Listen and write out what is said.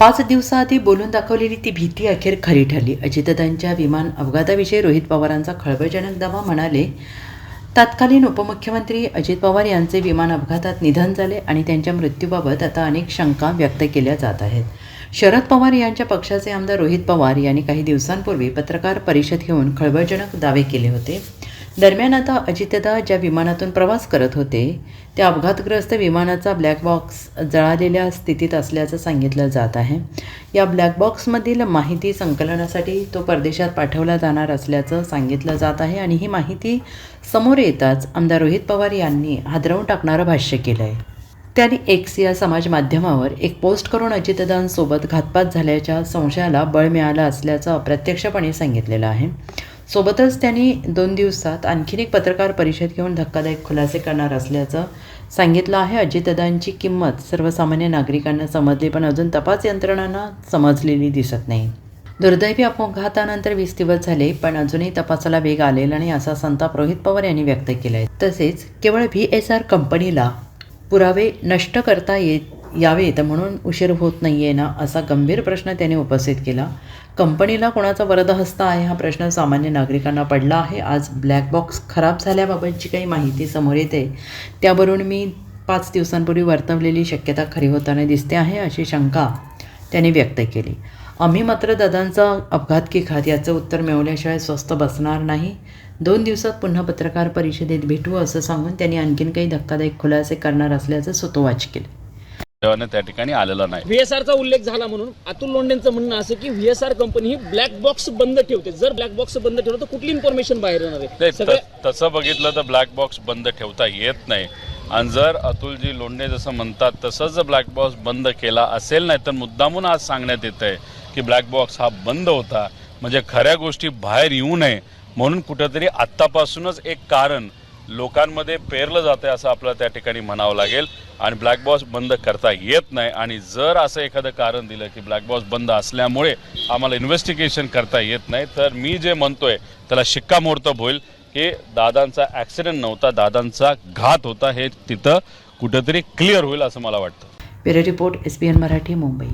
5 दिवसाआधी बोलून दाखवलेली ती भीती अखेर खरी ठरली. अजितदादांच्या विमान अपघाताविषयी रोहित पवारांचा खळबळजनक दावा म्हणाले. तत्कालीन उपमुख्यमंत्री अजित पवार यांचे विमान अपघातात निधन झाले आणि त्यांच्या मृत्यूबाबत आता अनेक शंका व्यक्त केल्या जात आहेत. शरद पवार यांच्या पक्षाचे आमदार रोहित पवार यांनी काही दिवसांपूर्वी पत्रकार परिषद घेऊन खळबळजनक दावे केले होते. दरम्यान आता अजितदादा ज्या विमानातून प्रवास करत होते त्या अपघातग्रस्त विमानाचा ब्लॅक बॉक्स जळालेल्या स्थितीत असल्याचं सांगितलं जात आहे. या ब्लॅक बॉक्समधील माहिती संकलनासाठी तो परदेशात पाठवला जाणार असल्याचं सांगितलं जात आहे आणि ही माहिती समोर येताच आमदार रोहित पवार यांनी हादरवून टाकणारं भाष्य केलं आहे. त्यांनी एक्स या समाज माध्यमावर एक पोस्ट करून अजितदादांसोबत घातपात झाल्याच्या संशयाला बळ मिळालं असल्याचं अप्रत्यक्षपणे सांगितलेलं आहे. सोबतच त्यांनी 2 दिवसात आणखीन एक पत्रकार परिषद घेऊन धक्कादायक खुलासे करणार असल्याचं सांगितलं आहे. अजितदादांची किंमत सर्वसामान्य नागरिकांना समजली पण अजून तपास यंत्रणांना समजलेली दिसत नाही. दुर्दैवी अपघातानंतर 20 दिवस झाले पण अजूनही तपासाला वेग आलेला नाही असा संताप रोहित पवार यांनी व्यक्त केला आहे. तसेच केवळ VSR कंपनीला पुरावे नष्ट करता यावेत म्हणून उशीर होत नाही आहे ना असा गंभीर प्रश्न त्याने उपस्थित केला. कंपनीला कोणाचा वरदहस्त आहे हा प्रश्न सामान्य नागरिकांना पडला आहे. आज ब्लॅक बॉक्स खराब झाल्याबाबतची काही माहिती समोर येते त्यावरून मी 5 दिवसांपूर्वी वर्तवलेली शक्यता खरी होताना दिसते आहे अशी शंका त्याने व्यक्त केली. आम्ही मात्र दादांचा अपघात की घात याचं उत्तर मिळवल्याशिवाय स्वस्थ बसणार नाही. 2 दिवसात पुन्हा पत्रकार परिषदेत भेटू असं सांगून त्यांनी आणखीन काही धक्कादायक खुलासे करणार असल्याचं सुतोवाच केले. त्या ठिकाणी आलेला नाही. VSRचा उल्लेख झाला म्हणून अतुल लोंढेंचं म्हणणं असं की VSR कंपनी ही ब्लॅक बॉक्स बंद ठेवते. जर ब्लॅक बॉक्स बंद ठेवलं तर कुठली इन्फॉर्मेशन बाहेर येणार आहे? तसं बघितलं तर ब्लॅक बॉक्स बंद ठेवता येत नाही. आणि जर अतुलजी लोंढे जसं म्हणतात तसंच जर ब्लॅक बॉक्स बंद केला असेल नाही तर मुद्दामून आज सांगण्यात येत आहे की ब्लॅक बॉक्स हा बंद होता म्हणजे खऱ्या गोष्टी बाहेर येऊ नये म्हणून कुठेतरी आत्तापासूनच एक कारण लोकांमध्ये पेरलं जातं असं आपल्याला त्या ठिकाणी म्हणावं लागेल. आणि ब्लॅक बॉक्स बंद करता येत नाही आणि जर असं एखादं कारण दिलं की ब्लॅक बॉक्स बंद असल्यामुळे आम्हाला इन्व्हेस्टिगेशन करता येत नाही तर मी जे म्हणतोय त्याला शिक्कामोर्तब होईल की दादांचा ॲक्सिडेंट नव्हता, दादांचा घात होता हे तिथं कुठेतरी क्लिअर होईल असं मला वाटतं. Bureau report SBN Marathi, Mumbai.